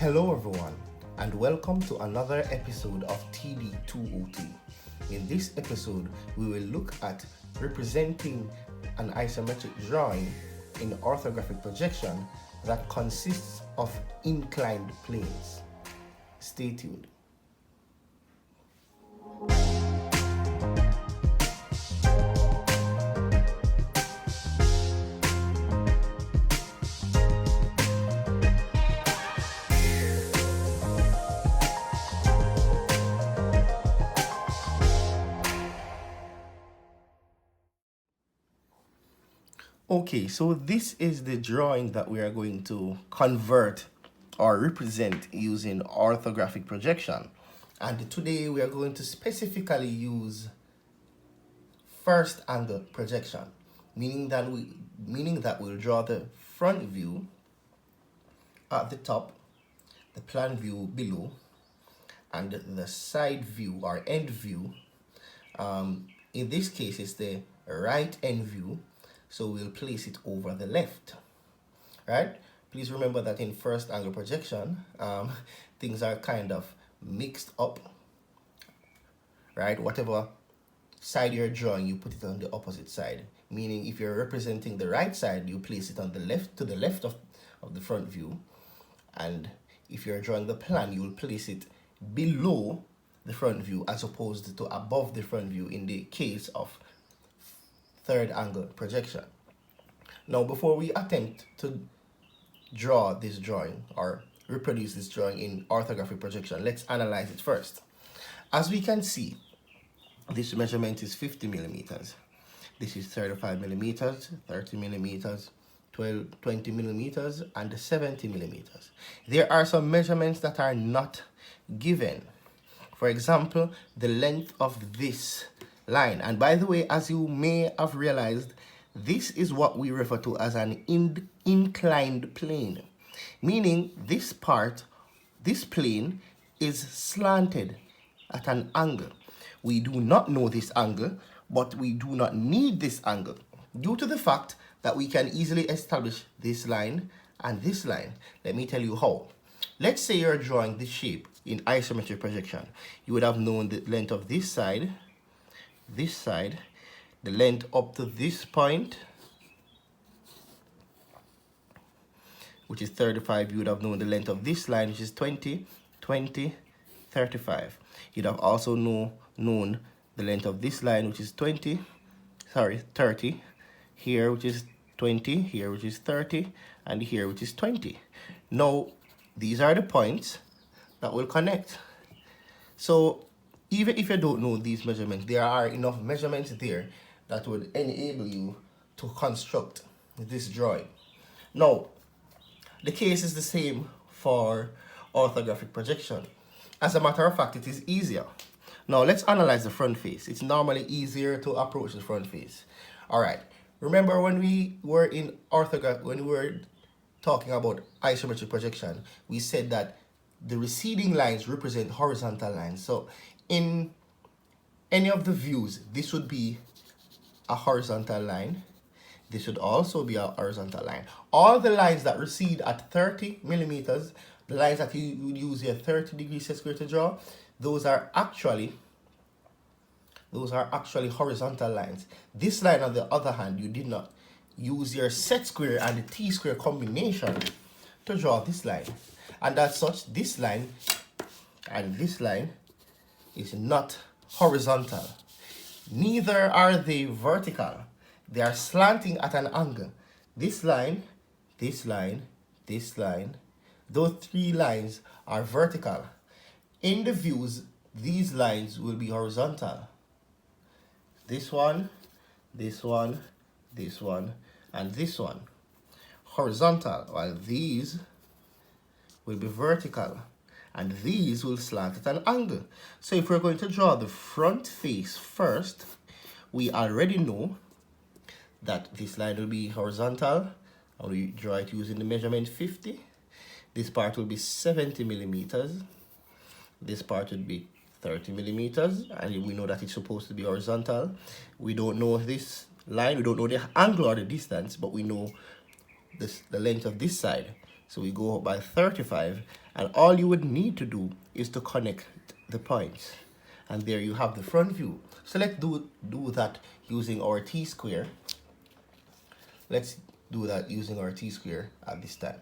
Hello everyone, and welcome to another episode of TD202. In this episode, we will look at representing an isometric drawing in orthographic projection that consists of inclined planes. Stay tuned. Okay, so this is the drawing that we are going to convert or represent using orthographic projection. And today we are going to specifically use first angle projection, meaning that we'll draw the front view at the top, the plan view below, and the side view or end view. In this case, it's the right end view. So we'll place it over the left, right? Please remember that in first angle projection, things are kind of mixed up, right? Whatever side you're drawing, you put it on the opposite side. Meaning if you're representing the right side, you place it on the left, to the left of the front view. And if you're drawing the plan, you will place it below the front view as opposed to above the front view in the case of third angle projection. Now, before we attempt to draw this drawing or reproduce this drawing in orthographic projection, let's analyze it first. As we can see, this measurement is 50 millimeters. This is 35 millimeters, 30 millimeters, 20 millimeters, and 70 millimeters. There are some measurements that are not given. For example, the length of this line. And by the way, as you may have realized, this is what we refer to as an inclined plane, meaning this plane is slanted at an angle. We do not know this angle, but we do not need this angle due to the fact that we can easily establish this line and this line. Let me tell you how. Let's say you're drawing this shape in isometric projection. You would have known the length of this side, the length up to this point, which is 35. You would have known the length of this line, which is 20, 20, 35. You'd have also known the length of this line, which is 30, here, which is 20, here, which is 30, and here, which is 20. Now, these are the points that will connect. So, even if you don't know these measurements, there are enough measurements there that would enable you to construct this drawing. Now, the case is the same for orthographic projection. As a matter of fact, it is easier. Now, let's analyze the front face. It's normally easier to approach the front face. All right. Remember when we were in when we were talking about isometric projection, we said that the receding lines represent horizontal lines. So in any of the views, this would be a horizontal line. This would also be a horizontal line. All the lines that recede at 30 millimeters, the lines that you would use here 30 degrees set square to draw, those are actually horizontal lines. This line, on the other hand, you did not use your set square and the t-square combination to draw this line. And as such, this line and this line is not horizontal. Neither are they vertical. They are slanting at an angle. This line, this line, this line, those three lines are vertical. In the views, these lines will be horizontal. This one, this one, this one, and this one. Horizontal, while these will be vertical. And these will slant at an angle. So if we're going to draw the front face first, we already know that this line will be horizontal. And we draw it using the measurement 50. This part will be 70 millimeters. This part would be 30 millimeters. And we know that it's supposed to be horizontal. We don't know this line. We don't know the angle or the distance, but we know the length of this side. So we go by 35, and all you would need to do is to connect the points. And there you have the front view. So let's do that using our t-square. Let's do that using our t-square at this time.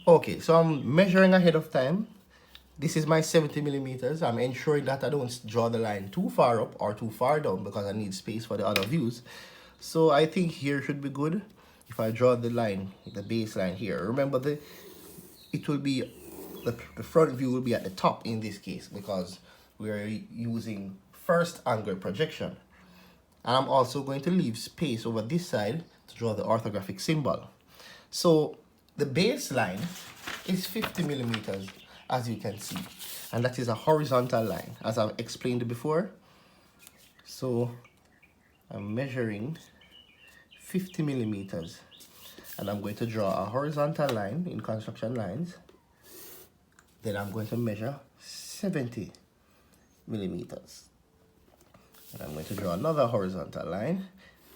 Okay, so I'm measuring ahead of time. This is my 70 millimeters. I'm ensuring that I don't draw the line too far up or too far down because I need space for the other views. So I think here should be good. If I draw the line, the baseline here, remember the front view will be at the top in this case because we're using first angle projection. And I'm also going to leave space over this side to draw the orthographic symbol. So the baseline is 50 millimeters, as you can see, and that is a horizontal line, as I've explained before. So I'm measuring 50 millimeters, and I'm going to draw a horizontal line in construction lines. Then I'm going to measure 70 millimeters. And I'm going to draw another horizontal line.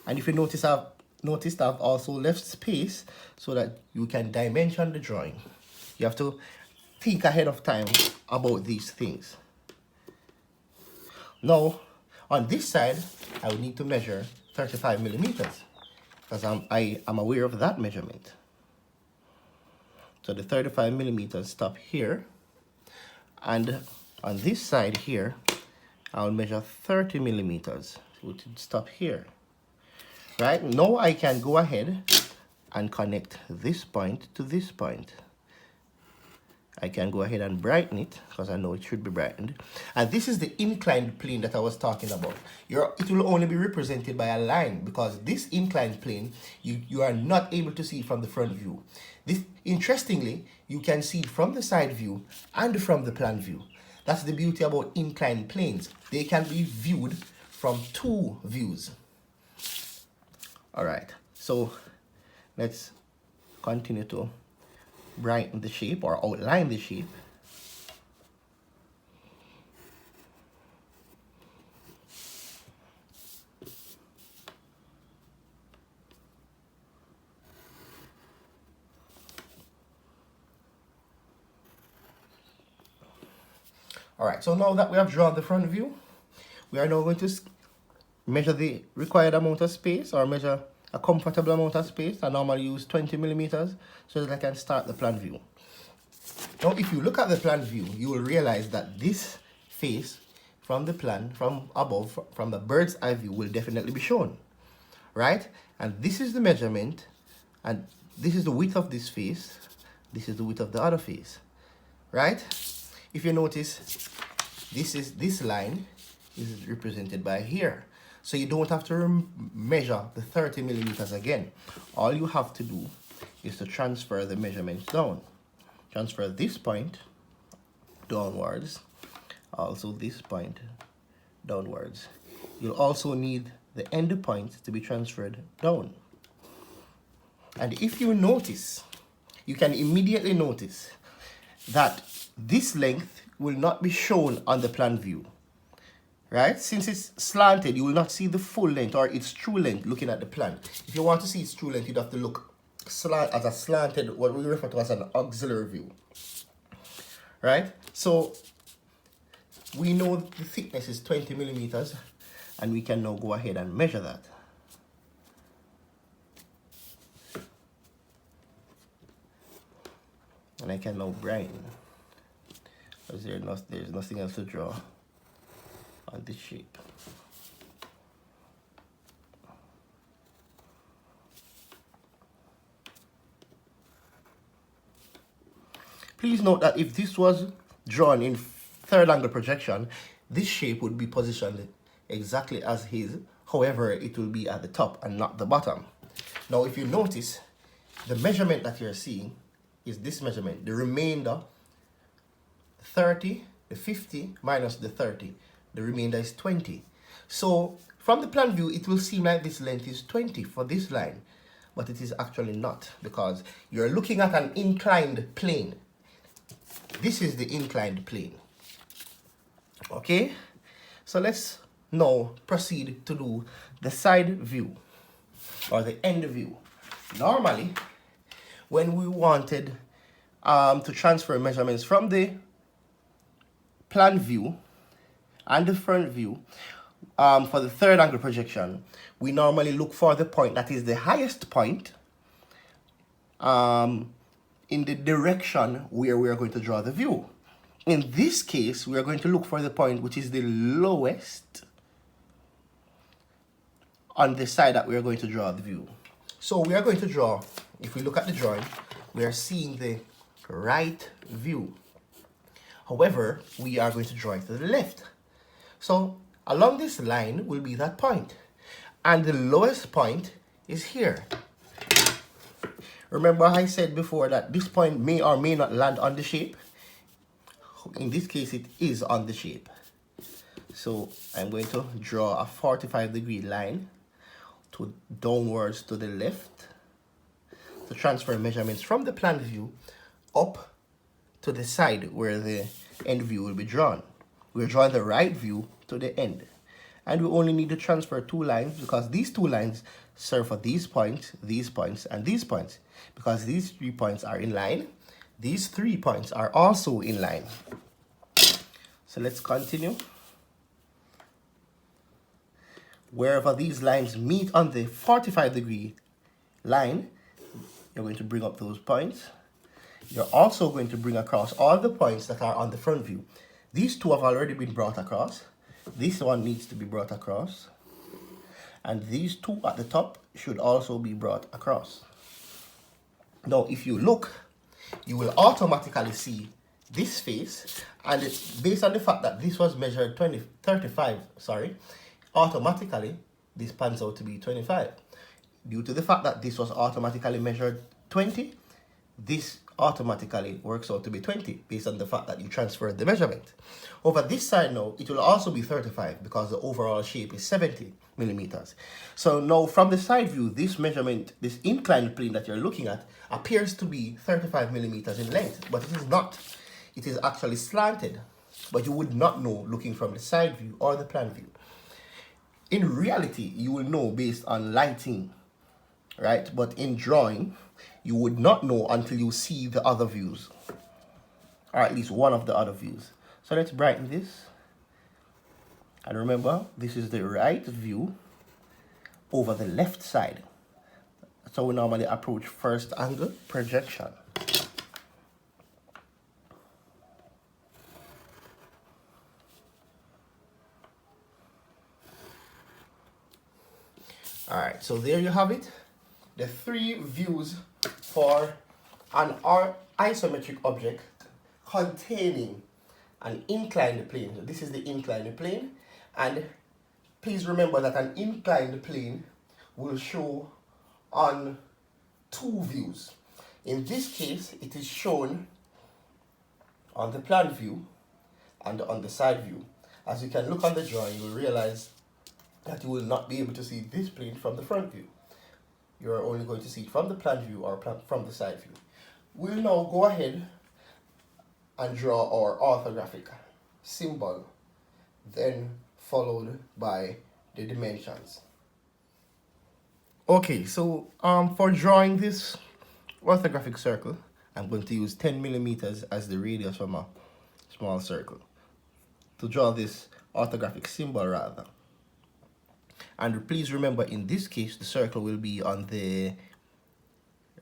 And if you notice, I've also left space so that you can dimension the drawing. You have to think ahead of time about these things. Now, on this side, I will need to measure 35 millimeters because I am aware of that measurement. So the 35 millimeters stop here. And on this side here, I'll measure 30 millimeters, which would stop here. Right, now I can go ahead and connect this point to this point. I can go ahead and brighten it because I know it should be brightened. And this is the inclined plane that I was talking about. It will only be represented by a line because this inclined plane, you are not able to see from the front view. This, interestingly, you can see it from the side view and from the plan view. That's the beauty about inclined planes. They can be viewed from two views. All right, so let's continue to brighten the shape or outline the shape. All right, so now that we have drawn the front view, we are now going to measure the required amount of space or measure a comfortable amount of space. I normally use 20 millimeters so that I can start the plan view. Now, if you look at the plan view, you will realize that this face from the plan, from above, from the bird's eye view will definitely be shown, right? And this is the measurement, and this is the width of this face. This is the width of the other face, right? If you notice, this line is represented by here. So you don't have to measure the 30 millimeters again. All you have to do is to transfer the measurements down. Transfer this point downwards, also this point downwards. You'll also need the end point to be transferred down. And if you notice, you can immediately notice that this length will not be shown on the plan view. Right? Since it's slanted, you will not see the full length or its true length looking at the plan. If you want to see its true length, you'd have to look as a slanted, what we refer to as an auxiliary view. Right? So we know the thickness is 20 millimeters, and we can now go ahead and measure that. And I can now brighten, because there's nothing else to draw on this shape. Please note that if this was drawn in third angle projection, this shape would be positioned exactly as his. However, it will be at the top and not the bottom. Now, if you notice, the measurement that you're seeing is this measurement. The remainder, 30, the 50 minus the 30. The remainder is 20. So from the plan view, it will seem like this length is 20 for this line, but it is actually not, because you're looking at an inclined plane. This is the inclined plane. Okay, so let's now proceed to do the side view or the end view. Normally, when we wanted to transfer measurements from the plan view and the front view for the third angle projection, we normally look for the point that is the highest point in the direction where we are going to draw the view. In this case, we are going to look for the point which is the lowest on the side that we are going to draw the view. So we are going to draw, if we look at the drawing, we are seeing the right view. However, we are going to draw it to the left. So along this line will be that point. And the lowest point is here. Remember I said before that this point may or may not land on the shape. In this case, it is on the shape. So I'm going to draw a 45-degree line downwards to the left to transfer measurements from the plan view up to the side where the end view will be drawn. We're drawing the right view to the end. And we only need to transfer 2 lines because these 2 lines serve for these points, and these points. Because these 3 points are in line, these 3 points are also in line. So let's continue. Wherever these lines meet on the 45-degree line, you're going to bring up those points. You're also going to bring across all the points that are on the front view. These 2 have already been brought across. This one needs to be brought across. And these 2 at the top should also be brought across. Now, if you look, you will automatically see this face. And it's based on the fact that this was measured 35, automatically this pans out to be 25. Due to the fact that this was automatically measured 20, this automatically works out to be 20 based on the fact that you transferred the measurement. Over this side now, it will also be 35 because the overall shape is 70 millimeters. So now from the side view, this measurement, this inclined plane that you're looking at appears to be 35 millimeters in length, but it is not. It is actually slanted, but you would not know looking from the side view or the plan view. In reality, you will know based on lighting, right? But in drawing, you would not know until you see the other views, or at least one of the other views. So let's brighten this. And remember, this is the right view over the left side. That's how we normally approach first angle projection. All right, so there you have it. The 3 views for an isometric object containing an inclined plane. So this is the inclined plane, and please remember that an inclined plane will show on 2 views. In this case, it is shown on the plan view and on the side view. As you can look on the drawing, you will realize that you will not be able to see this plane from the front view. You are only going to see it from the plan view or from the side view. We'll now go ahead and draw our orthographic symbol, then followed by the dimensions. Okay, so for drawing this orthographic circle, I'm going to use 10 millimeters as the radius from a small circle to draw this orthographic symbol rather. And please remember, in this case, the circle will be on the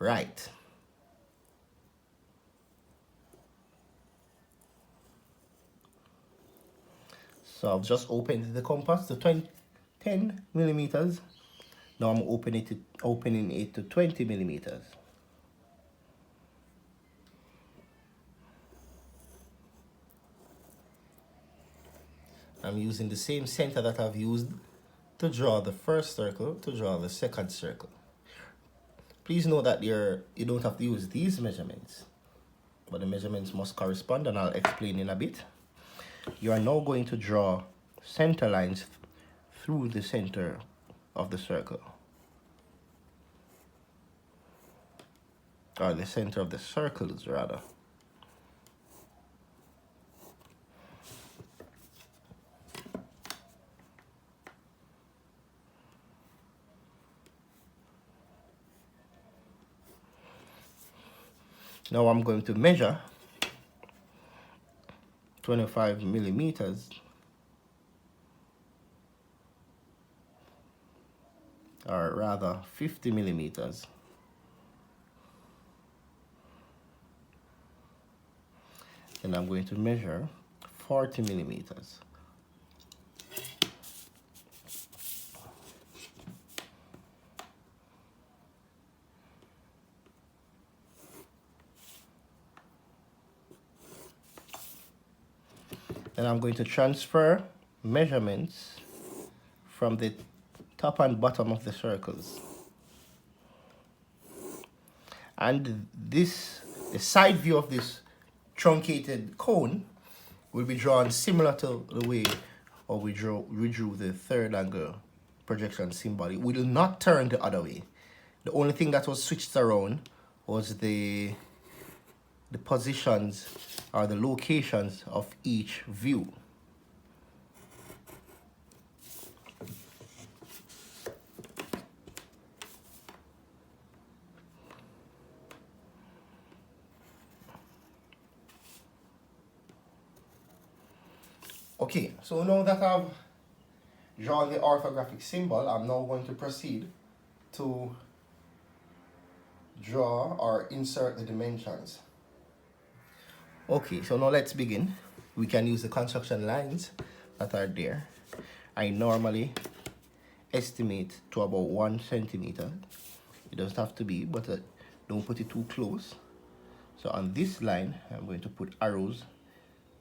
right. So I've just opened the compass to 10 millimeters. Now I'm opening it to 20 millimeters. I'm using the same center that I've used to draw the first circle to draw the second circle. Please note that you don't have to use these measurements, but the measurements must correspond, and I'll explain in a bit. You are now going to draw center lines through the center of the circle, or the center of the circles rather. Now I'm going to measure 25 millimeters, or rather 50 millimeters. And I'm going to measure 40 millimeters. Then I'm going to transfer measurements from the top and bottom of the circles. And the side view of this truncated cone will be drawn similar to the way we drew the third angle projection symbol. It will not turn the other way. The only thing that was switched around was the positions or the locations of each view. Okay, so now that I've drawn the orthographic symbol, I'm now going to proceed to draw or insert the dimensions. Okay, so now let's begin. We can use the construction lines that are there. I normally estimate to about 1 centimeter. It doesn't have to be, but don't put it too close. So on this line, I'm going to put arrows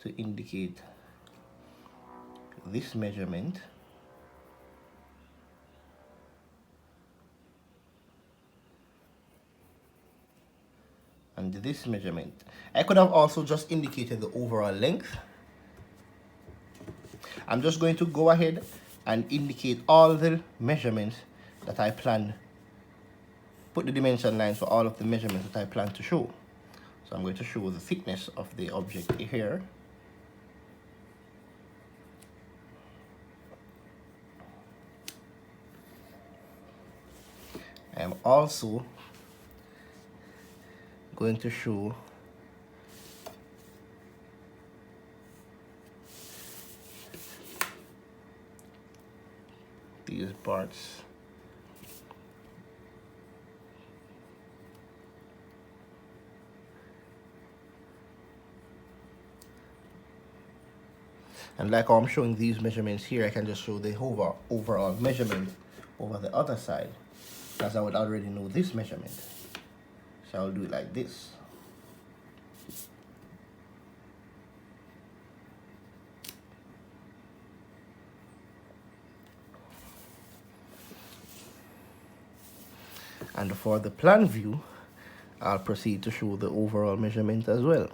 to indicate this measurement. And this measurement. I could have also just indicated the overall length. I'm just going to go ahead and indicate all the measurements that I plan, put the dimension lines for all of the measurements that I plan to show. So I'm going to show the thickness of the object here. I am also going to show these parts. And like I'm showing these measurements here, I can just show the overall measurement over the other side, because I would already know this measurement. So I'll do it like this. And for the plan view, I'll proceed to show the overall measurement as well.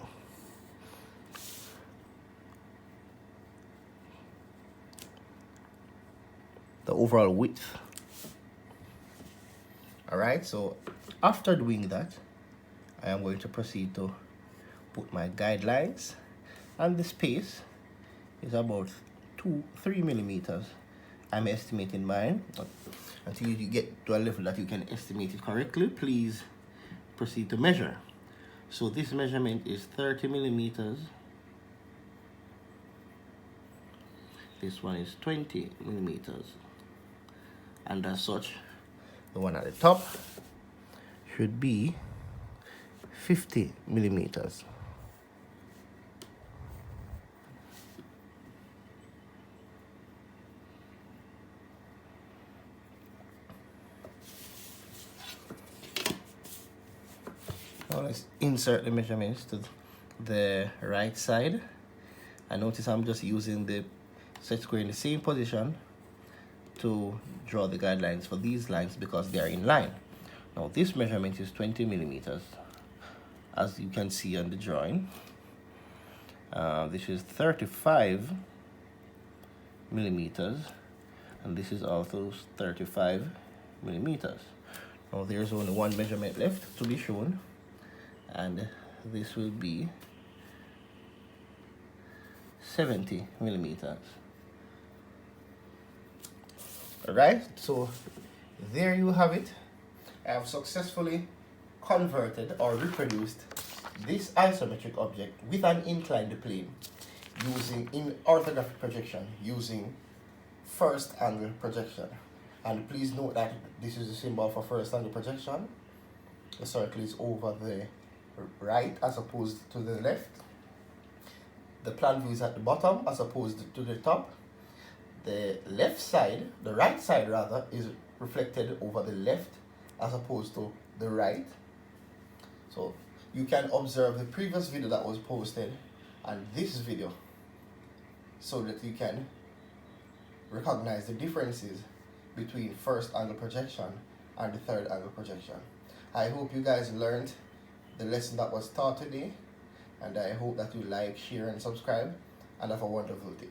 The overall width. Alright, so after doing that, I am going to proceed to put my guidelines, and the space is about 3 millimeters. I'm estimating mine, but until you get to a level that you can estimate it correctly, please proceed to measure. So this measurement is 30 millimeters. This one is 20 millimeters. And as such, the one at the top should be 50 millimeters. Now let's insert the measurements to the right side. I notice I'm just using the set square in the same position to draw the guidelines for these lines because they are in line. Now this measurement is 20 millimeters, as you can see on the drawing. This is 35 millimeters, and this is also 35 millimeters. Now there's only one measurement left to be shown, and this will be 70 millimeters. Alright, so there you have it. I have successfully converted or reproduced this isometric object with an inclined plane using in orthographic projection using first angle projection. And please note that this is the symbol for first angle projection. The circle is over the right as opposed to the left. The plan view is at the bottom as opposed to the top. The left side, the right side rather, is reflected over the left as opposed to the right. So you can observe the previous video that was posted and this video so that you can recognize the differences between first angle projection and the third angle projection. I hope you guys learned the lesson that was taught today, and I hope that you like, share and subscribe, and have a wonderful day.